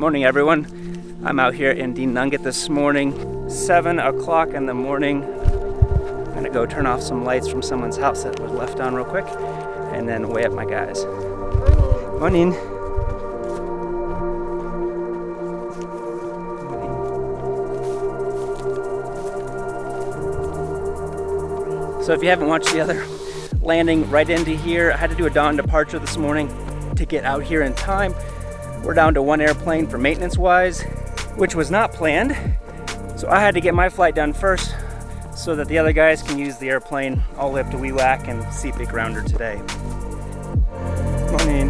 Morning everyone. I'm out here in Denunget this morning, 7 o'clock in the morning. I'm gonna go turn off some lights from someone's house that was left on real quick and then weigh up my guys. Morning. So if you haven't watched the other landing right into here, I had to do a dawn departure this morning to get out here in time. We're down to one airplane for maintenance wise, which was not planned. So I had to get my flight done first so that the other guys can use the airplane all the way up to Wewak and see Big Rounder today. Morning.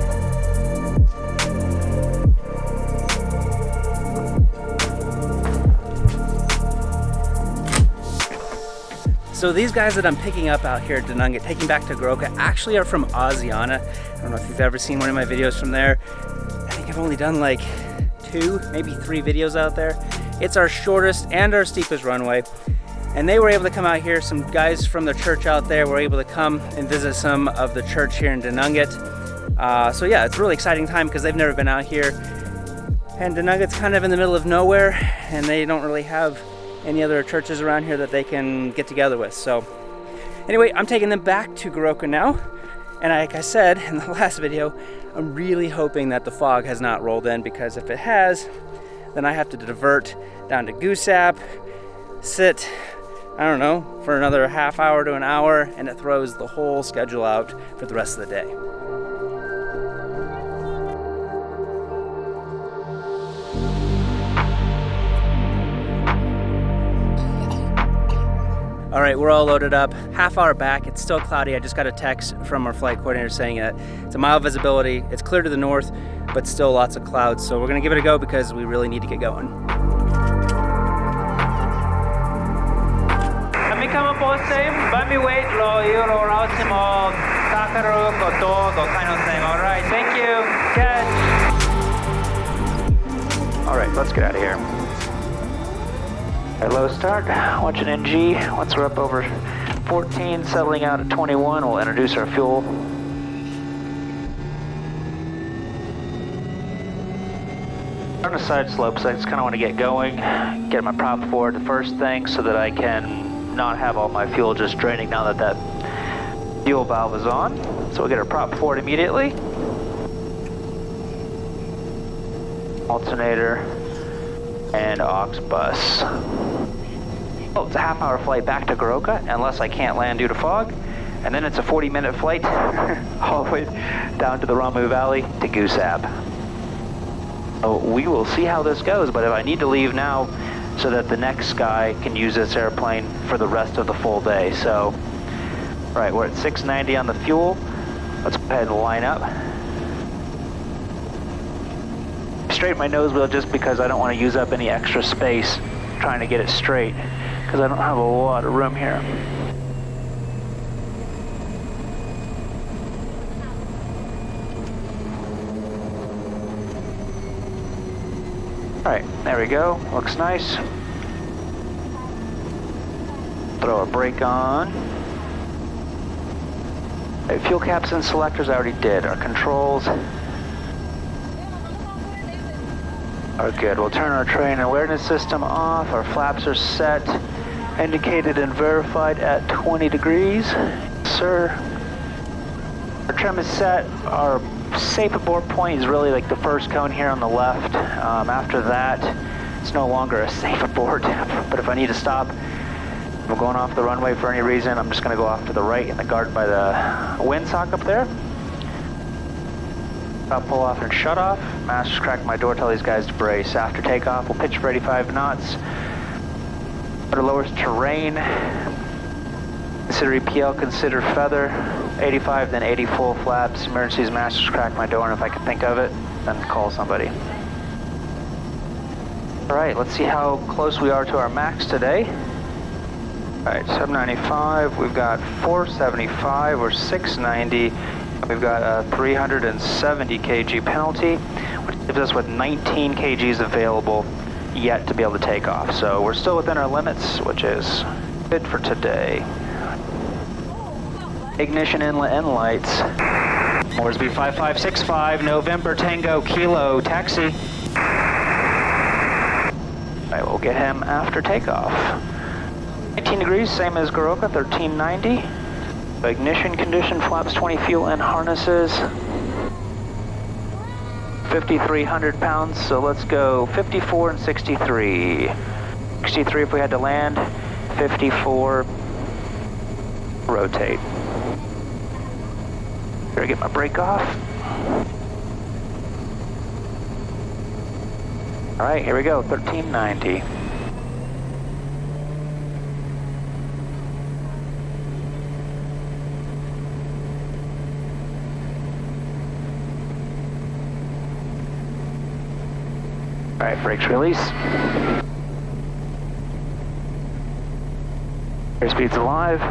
So these guys that I'm picking up out here at Denunget, taking back to Goroka, actually are from Asiana. I don't know if you've ever seen one of my videos from there. I think I've only done like 2, maybe 3 videos out there. It's our shortest and our steepest runway. And they were able to come out here. Some guys from the church out there were able to come and visit some of the church here in Denunget. So yeah, it's a really exciting time because they've never been out here. And Denunget's kind of in the middle of nowhere and they don't really have any other churches around here that they can get together with. So anyway, I'm taking them back to Goroka now. And like I said in the last video, I'm really hoping that the fog has not rolled in, because if it has, then I have to divert down to Goosap, sit, I don't know, for another half hour to an hour, and it throws the whole schedule out for the rest of the day. All right, we're all loaded up. Half hour back, it's still cloudy. I just got a text from our flight coordinator saying that it's a mile visibility. It's clear to the north, but still lots of clouds. So we're gonna give it a go because we really need to get going. Come aboard safe, but me wait, low euro, Rausimo, Takaru, Koto, kind of thing. All right, thank you. Catch. All right, let's get out of here. At low start, watching NG. Once we're up over 14, settling out at 21, we'll introduce our fuel. On the side slopes, I just kind of want to get going, get my prop forward the first thing so that I can not have all my fuel just draining now that that fuel valve is on. So we'll get our prop forward immediately. Alternator and aux bus. Oh, it's a half-hour flight back to Goroka, unless I can't land due to fog. And then it's a 40-minute flight all the way down to the Runway Valley to Goosap. So we will see how this goes, but if I need to leave now so that the next guy can use this airplane for the rest of the full day. So, all right, we're at 690 on the fuel. Let's go ahead and line up. Straighten my nose wheel just because I don't want to use up any extra space trying to get it straight, because I don't have a lot of room here. All right, there we go. Looks nice. Throw a brake on. Right, fuel caps and selectors I already did. Our controls are good. We'll turn our terrain awareness system off. Our flaps are set, indicated and verified at 20 degrees. Sir. Our trim is set. Our safe aboard point is really like the first cone here on the left. After that, it's no longer a safe aboard. But if I need to stop, if we're going off the runway for any reason, I'm just going to go off to the right in the guard by the windsock up there. I'll pull off and shut off. Masters crack my door, tell these guys to brace. After takeoff, we'll pitch for 85 knots. Rudder lowers terrain. Consider EPL, consider feather. 85, then 80 full flaps. Emergencies, masters crack my door, and if I can think of it, then call somebody. All right, let's see how close we are to our max today. All right, 795, we've got 475, we're 690. We've got a 370 kg penalty, which leaves us with 19 kgs available yet to be able to take off. So we're still within our limits, which is good for today. Ignition inlet and lights. Moresby 5565, November Tango Kilo, taxi. Alright, we'll get him after takeoff. 19 degrees, same as Goroka, 1390. Ignition condition, flaps 20, fuel and harnesses. 5,300 pounds, so let's go 54 and 63. 63 if we had to land, 54, rotate. Better get my brake off. All right, here we go, 1390. All right, brakes release. Airspeed's alive.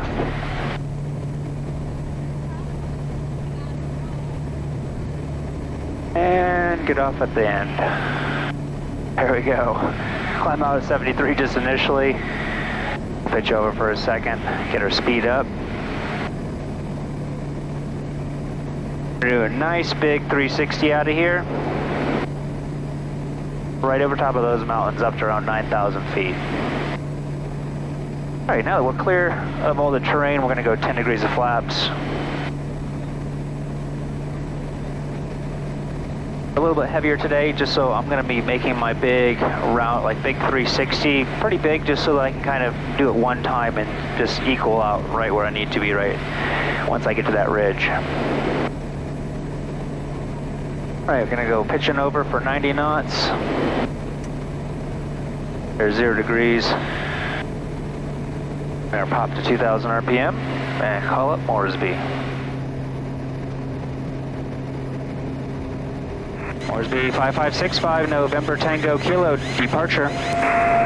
And get off at the end. There we go. Climb out of 73 just initially. Pitch over for a second, get our speed up. Do a nice big 360 out of here. Right over top of those mountains up to around 9,000 feet. All right, now that we're clear of all the terrain, we're gonna go 10 degrees of flaps. A little bit heavier today, just so I'm gonna be making my big round, like big 360, pretty big, just so that I can kind of do it one time and just equal out right where I need to be right once I get to that ridge. All right, we're gonna go pitching over for 90 knots. There's 0 degrees. We're gonna pop to 2,000 RPM and call up Moresby. Moresby 5565, November Tango Kilo, departure.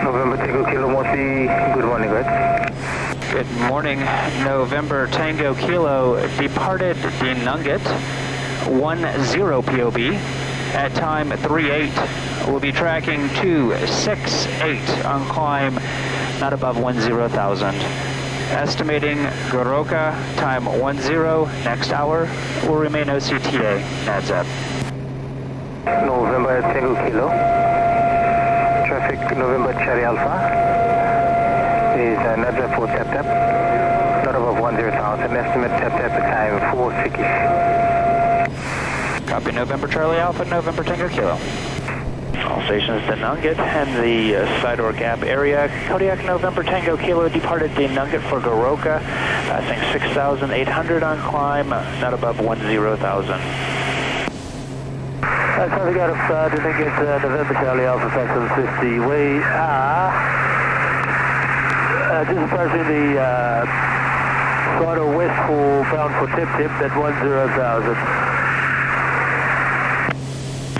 November Tango Kilo Moresby, good morning, guys. Good morning, November Tango Kilo, departed Denungat, 10 POB, at time 38. We'll be tracking 268 on climb, not above 10,000. Estimating Goroka, time 10, next hour, will remain OCTA, NADZEP. November Tango Kilo, traffic November Charlie Alpha, is NADZEP for tap tap, not above 10,000, estimate tap tap time 4-6. Copy November Charlie Alpha, November Tango Kilo. All stations Denungat and the Sidor Gap area. Kodiak November Tango Kilo departed Denungat for Goroka, passing 6,800 on climb, not above 10,000. Traffic out of Denungat, November Charlie Alpha, Saxon 50. We are just approaching the Sidor West for bound for Tip Tip at 10,000.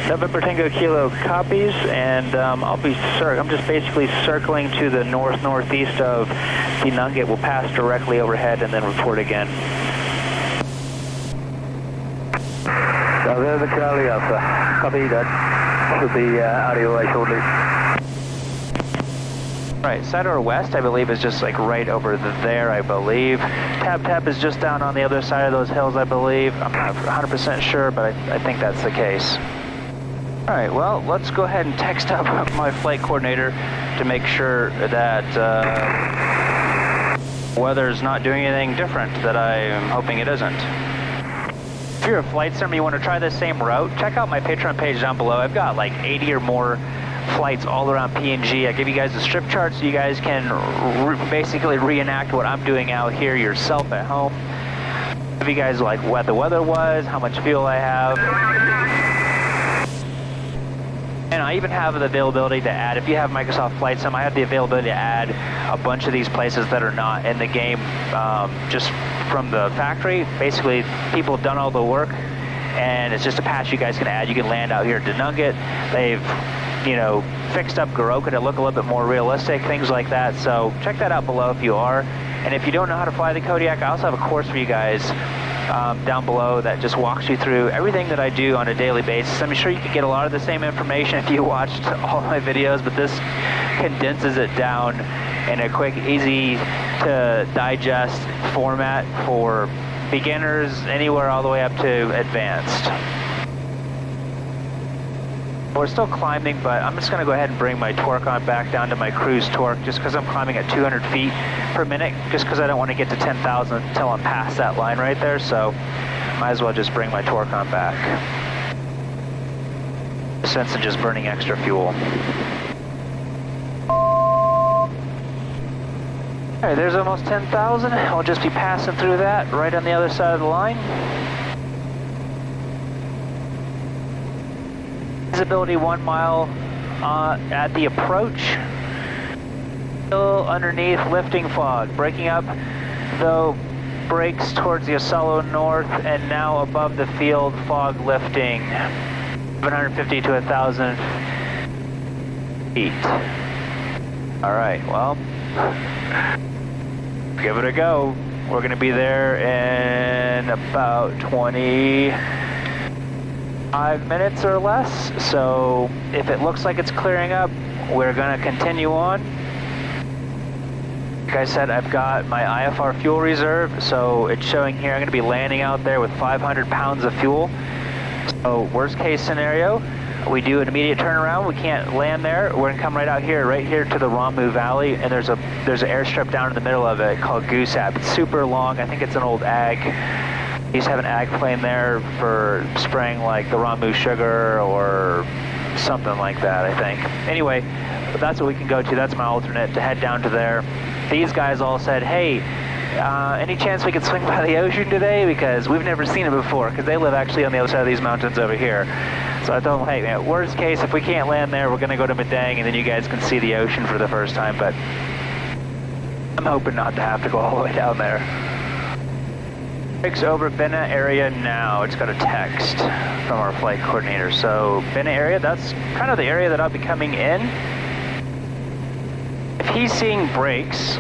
November Tango Kilo copies, and I'm just basically circling to the northeast of Denungat. We'll pass directly overhead and then report again. November Charlie Alpha, copy that. Should be out of your way shortly. Right, Sidor West, I believe, is just like right over there, I believe. Tap is just down on the other side of those hills, I believe. I'm not 100% sure, but I think that's the case. All right, well, let's go ahead and text up my flight coordinator to make sure that weather's not doing anything different that I'm hoping it isn't. If you're a flight sim and you want to try the same route, check out my Patreon page down below. I've got like 80 or more flights all around PNG. I give you guys a strip chart so you guys can basically reenact what I'm doing out here yourself at home. Give you guys like what the weather was, how much fuel I have. And I even have the availability to add, if you have Microsoft Flight Sim, I have the availability to add a bunch of these places that are not in the game just from the factory. Basically, people have done all the work, and it's just a patch you guys can add. You can land out here at Denungat. They've, fixed up Goroka to look a little bit more realistic, things like that. So check that out below if you are. And if you don't know how to fly the Kodiak, I also have a course for you guys down below that just walks you through everything that I do on a daily basis. I'm sure you could get a lot of the same information if you watched all my videos, but this condenses it down in a quick, easy to digest format for beginners anywhere all the way up to advanced. We're still climbing, but I'm just gonna go ahead and bring my torque on back down to my cruise torque just because I'm climbing at 200 feet per minute, just because I don't want to get to 10,000 until I'm past that line right there, so might as well just bring my torque on back. Sense of just burning extra fuel. Alright, there's almost 10,000. I'll just be passing through that right on the other side of the line. Visibility 1 mile at the approach. Still underneath lifting fog. Breaking up, though, breaks towards the Osalo North and now above the field, fog lifting 750 to 1,000 feet. Alright, well, give it a go. We're going to be there in about 25 minutes or less, so if it looks like it's clearing up, we're going to continue on. Like I said, I've got my IFR fuel reserve, so it's showing here I'm going to be landing out there with 500 pounds of fuel. So worst case scenario, we do an immediate turnaround, we can't land there, we're going to come right out here, right here to the Ramu Valley, and there's an airstrip down in the middle of it called Goosap. It's super long, I think it's an old ag. They used to have an ag plane there for spraying like the Ramu sugar or something like that, I think. Anyway, that's what we can go to, that's my alternate, to head down to there. These guys all said, hey, any chance we could swing by the ocean today? Because we've never seen it before, because they live actually on the other side of these mountains over here. So I told them, hey, man, worst case, if we can't land there, we're going to go to Madang, and then you guys can see the ocean for the first time, but I'm hoping not to have to go all the way down there. Brakes over Bena area now. It's got a text from our flight coordinator. So Bena area, that's kind of the area that I'll be coming in. If he's seeing brakes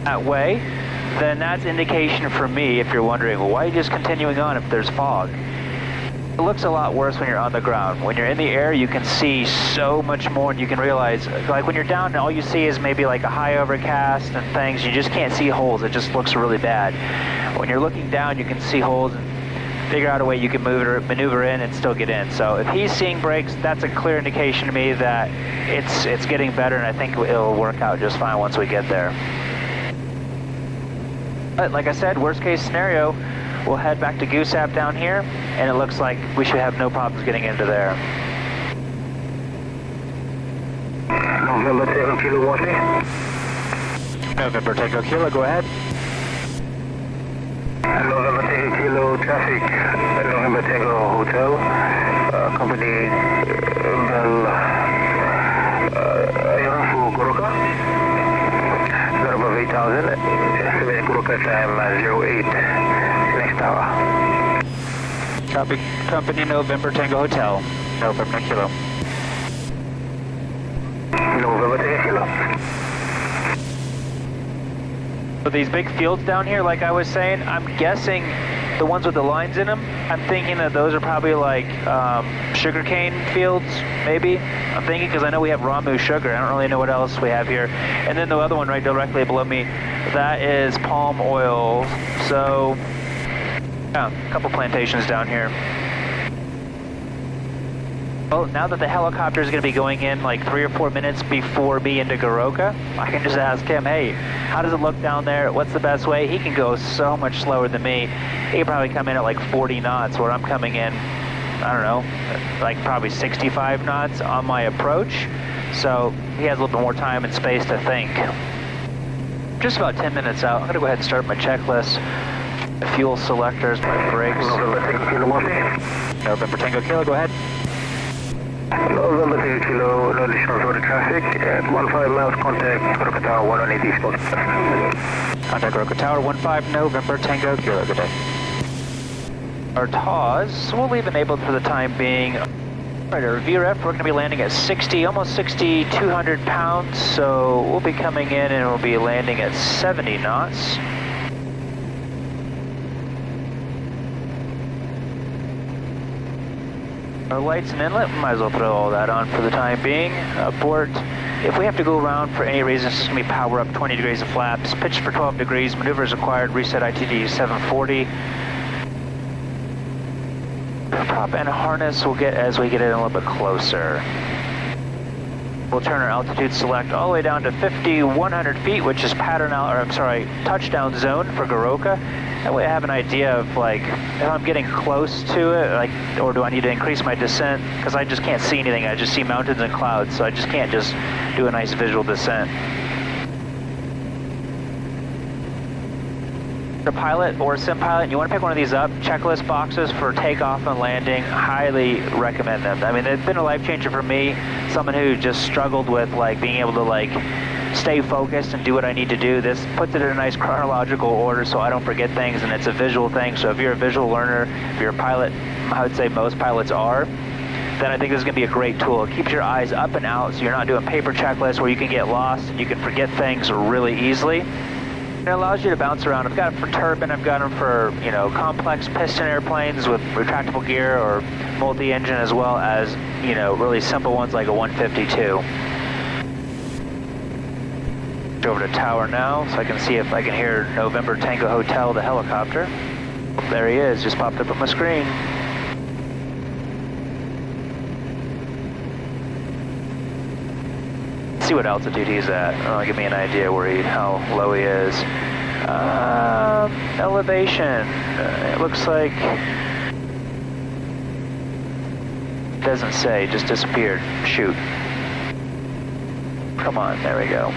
that way, then that's indication for me, if you're wondering, well, why are you just continuing on if there's fog? It looks a lot worse when you're on the ground. When you're in the air, you can see so much more, and you can realize, like when you're down, all you see is maybe like a high overcast and things. You just can't see holes. It just looks really bad. When you're looking down, you can see holes and figure out a way you can maneuver in and still get in. So if he's seeing brakes, that's a clear indication to me that it's getting better, and I think it'll work out just fine once we get there. But like I said, worst case scenario, we'll head back to Goosap down here, and it looks like we should have no problems getting into there. November Tango Kilo Washington. November Tango Kilo, go ahead. November Tango Kilo traffic, November Tango Hotel, company Bell Goroka, not above 8,000, estimated Goroka time 08, next hour. Copy, company November Tango Hotel, November Kilo. November Tango Kilo. So these big fields down here, like I was saying, I'm guessing the ones with the lines in them, I'm thinking that those are probably like sugarcane fields, maybe. I'm thinking, because I know we have Ramu sugar. I don't really know what else we have here. And then the other one right directly below me, that is palm oil. So, yeah, a couple plantations down here. Well, now that the helicopter is going to be going in like 3 or 4 minutes before me into Goroka, I can just ask him, hey, how does it look down there? What's the best way? He can go so much slower than me. He can probably come in at like 40 knots, where I'm coming in, I don't know, like probably 65 knots on my approach. So he has a little bit more time and space to think. Just about 10 minutes out, I'm going to go ahead and start my checklist. The fuel selectors, my brakes. November Tango Kilo Washington. November Tango Kilo, go ahead. November Tango Kilo, no additional road traffic, at 15 miles, contact Goroka Tower 118 East. Contact Goroka Tower 15 November Tango Kilo, good day. Our TAWs, we'll leave enabled for the time being. Alright, our VRF, we're going to be landing at 60, almost 6,200 pounds, so we'll be coming in and we'll be landing at 70 knots. Our lights and inlet, we might as well throw all that on for the time being. Port, if we have to go around for any reason, it's going to be power up 20 degrees of flaps, pitch for 12 degrees, maneuvers required, reset ITD 740. prop and harness will get as we get in a little bit closer. We'll turn our altitude select all the way down to 5,100 feet, which is touchdown zone for Goroka. That way I have an idea of like, if I'm getting close to it, like, or do I need to increase my descent? Because I just can't see anything, I just see mountains and clouds, so I just can't just do a nice visual descent. A pilot or a sim pilot, you want to pick one of these up, checklist boxes for takeoff and landing, highly recommend them. I mean, they've been a life changer for me, someone who just struggled with like being able to like stay focused and do what I need to do. This puts it in a nice chronological order so I don't forget things, and it's a visual thing. So if you're a visual learner, if you're a pilot, I would say most pilots are, then I think this is going to be a great tool. It keeps your eyes up and out so you're not doing paper checklists where you can get lost and you can forget things really easily. It allows you to bounce around. I've got them for turbine, I've got them for, you know, complex piston airplanes with retractable gear or multi-engine, as well as, you know, really simple ones like a 152. Over to tower now so I can see if I can hear November Tango Hotel, the helicopter. There he is, just popped up on my screen. See what altitude he's at. Give me an idea where how low he is. Elevation. It looks like doesn't say, just disappeared. Shoot. Come on, there we go.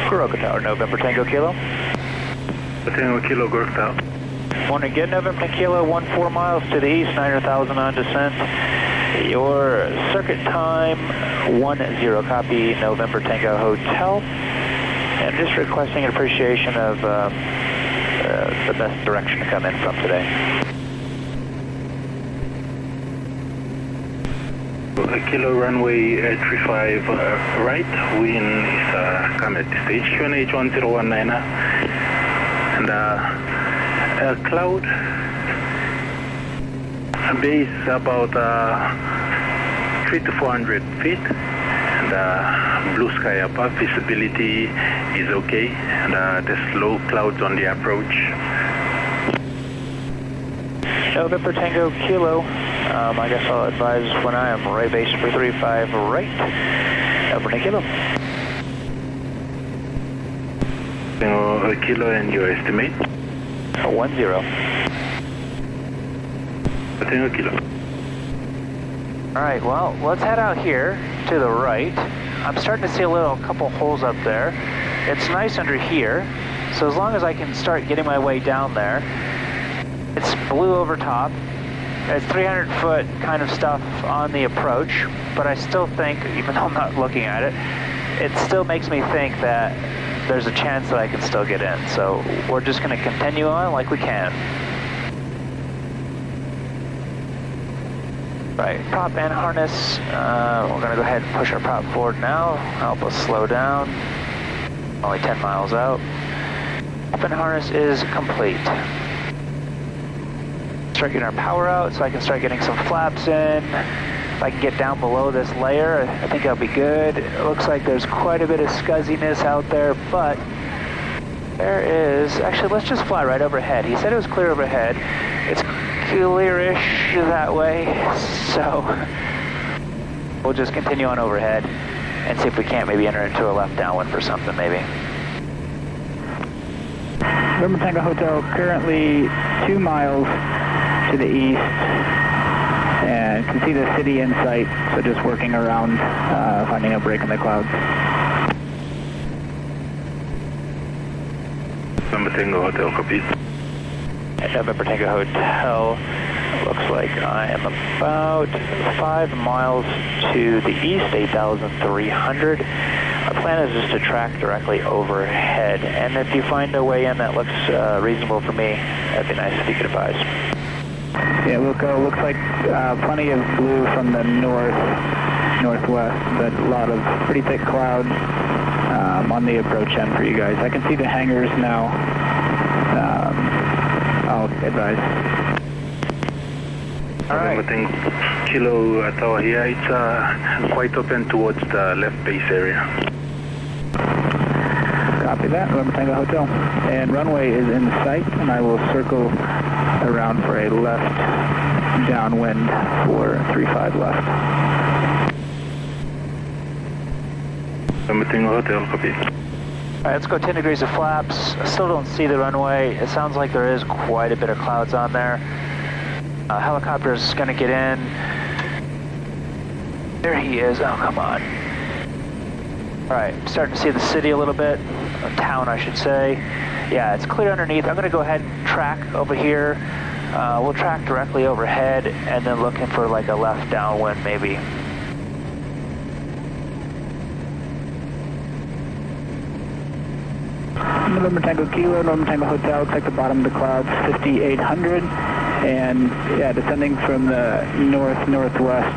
Goroka Tower, November Tango Kilo. Tango Kilo, Goroka Tower. Want to get November Kilo, 14 miles to the east, 900,000 on descent. Your circuit time, 10, copy November Tango Hotel. And just requesting an appreciation of the best direction to come in from today. Kilo runway 35 right, wind is come at the stage, QNH 1019, and cloud base about 300 to 400 feet, and blue sky above, visibility is okay, and there's low clouds on the approach. November Tango Kilo, I guess I'll advise when I am Ray base 335 right, November Kilo. Tango Kilo and your estimate? 10. Tango Kilo. Alright, well, let's head out here to the right. I'm starting to see a couple holes up there. It's nice under here, so as long as I can start getting my way down there. It's blue over top. It's 300 foot kind of stuff on the approach, but I still think, even though I'm not looking at it, it still makes me think that there's a chance that I can still get in. So we're just going to continue on like we can. Right, prop and harness. We're going to go ahead and push our prop forward now. Help us slow down. Only 10 miles out. Prop and harness is complete. Start getting our power out so I can start getting some flaps in. If I can get down below this layer, I think I'll be good. It looks like there's quite a bit of scuzziness out there, but there is, actually let's just fly right overhead. He said it was clear overhead. It's clearish that way, so we'll just continue on overhead and see if we can't maybe enter into a left downwind for something maybe. November Tango Hotel, currently 2 miles to the east, and can see the city in sight, so just working around, finding a break in the clouds. November Tango Hotel, copy. At November Tango Hotel, looks like I am about 5 miles to the east, 8,300. Our plan is just to track directly overhead, and if you find a way in that looks reasonable for me, that'd be nice if you could advise. Yeah, looks like plenty of blue from the northwest, but a lot of pretty thick clouds on the approach end for you guys. I can see the hangars now. I'll advise. All right. Kilo Tower here, it's quite open towards the left base area. Copy that, November Tango Hotel. And runway is in sight, and I will circle around for a left downwind for 35 left. Hotel, copy. All right, let's go 10 degrees of flaps. I still don't see the runway. It sounds like there is quite a bit of clouds on there. Helicopter's gonna get in. There he is. Oh, come on. All right, starting to see the city a little bit. Or town, I should say. Yeah, it's clear underneath. I'm gonna go ahead and track over here. We'll track directly overhead and then looking for like a left downwind maybe. November Tango Kilo, November Tango Hotel, looks like the bottom of the clouds, 5,800. And yeah, descending from the northwest,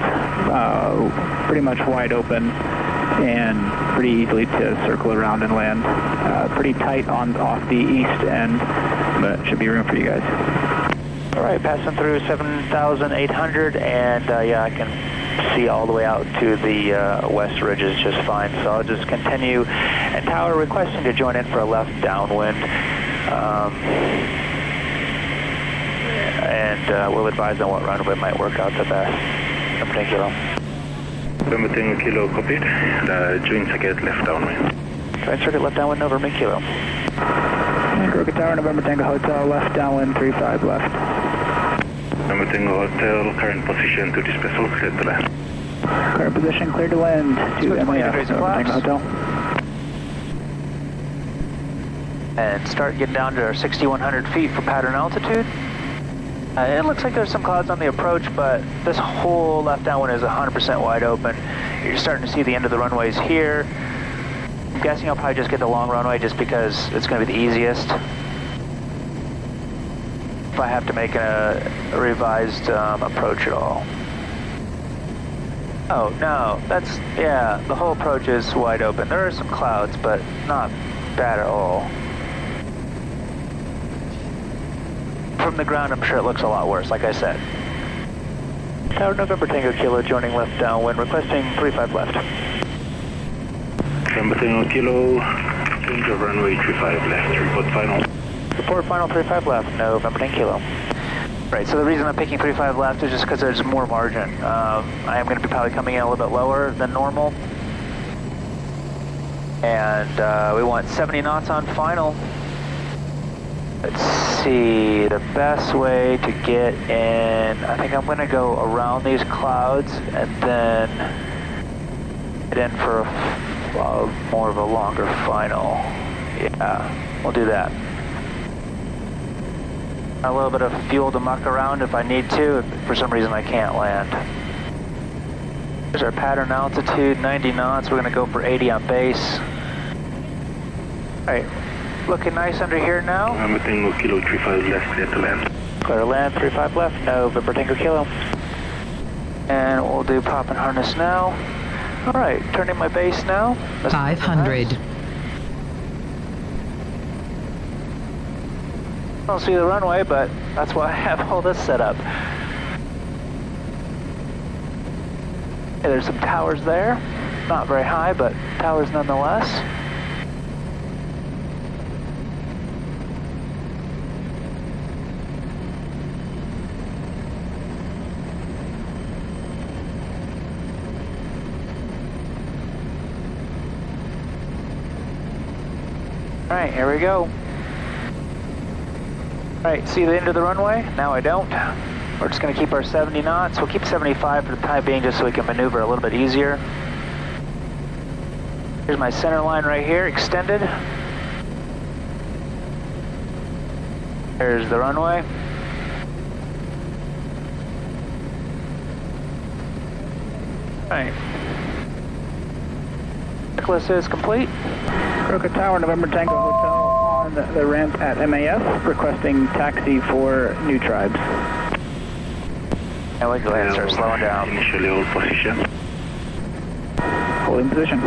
pretty much wide open and pretty easily to circle around and land. Pretty tight off the east end, but should be room for you guys. All right, passing through 7,800, and yeah, I can see all the way out to the west ridges just fine. So I'll just continue. And tower requesting to join in for a left downwind. And we'll advise on what runway might work out the best. November Kilo. November Tango Kilo, copied. Join circuit left downwind. Join circuit left downwind, November Kilo. Goroka Tower, November Tango Hotel, left downwind, 35 left. November Tango Hotel, current position to this vessel, clear to land. Current position, clear to land to MAF, November Tango Hotel. And start getting down to our 6,100 feet for pattern altitude. It looks like there's some clouds on the approach, but this whole left downwind is 100% wide open. You're starting to see the end of the runways here. I'm guessing I'll probably just get the long runway just because it's going to be the easiest. If I have to make a revised approach at all. Oh, no, that's, yeah, the whole approach is wide open. There are some clouds, but not bad at all. From the ground, I'm sure it looks a lot worse, like I said. Tower November Tango Kilo joining left downwind, requesting 35 left. November Tango Kilo, change of runway 35 left, report final. Report final 35 left, November Tango Kilo. Right, so the reason I'm picking 35 left is just because there's more margin. I am going to be probably coming in a little bit lower than normal. And we want 70 knots on final. Let's see, the best way to get in, I think I'm going to go around these clouds and then get in for more of a longer final. Yeah, we'll do that. A little bit of fuel to muck around if I need to, if for some reason I can't land. There's our pattern altitude, 90 knots. We're going to go for 80 on base. All right. Looking nice under here now. November Tango Kilo 35 left, clear to land. Clear to land, 35 left, November Tango Kilo. And we'll do pop and harness now. All right, turning my base now. 500. I don't see the runway, but that's why I have all this set up. Yeah, there's some towers there. Not very high, but towers nonetheless. All right, here we go. All right, see the end of the runway? Now I don't. We're just gonna keep our 70 knots. We'll keep 75 for the time being just so we can maneuver a little bit easier. Here's my center line right here, extended. There's the runway. All right. Checklist is complete. Goroka Tower, November Tango Hotel on the ramp at MAF, requesting taxi for New Tribes. And we go ahead and start slowing down. Initially hold position. Holding position.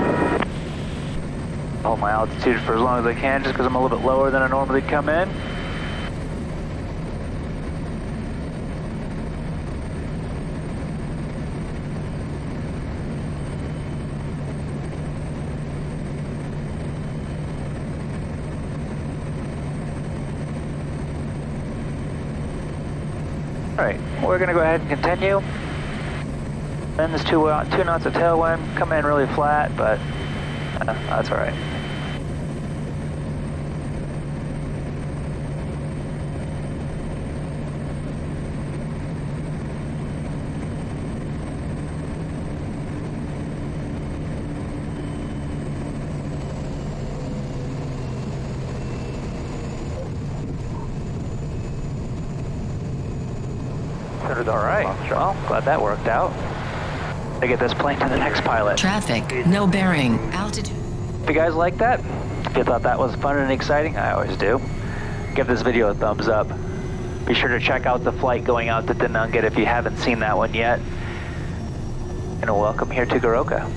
Hold my altitude for as long as I can, just because I'm a little bit lower than I normally come in. Alright, we're going to go ahead and continue. Then there's 2 knots of tailwind, come in really flat, but that's alright. Alright, well, glad that worked out. To get this plane to the next pilot. Traffic, no bearing, altitude. If you guys like that, if you thought that was fun and exciting, I always do, give this video a thumbs up. Be sure to check out the flight going out to Denunget if you haven't seen that one yet. And welcome here to Goroka.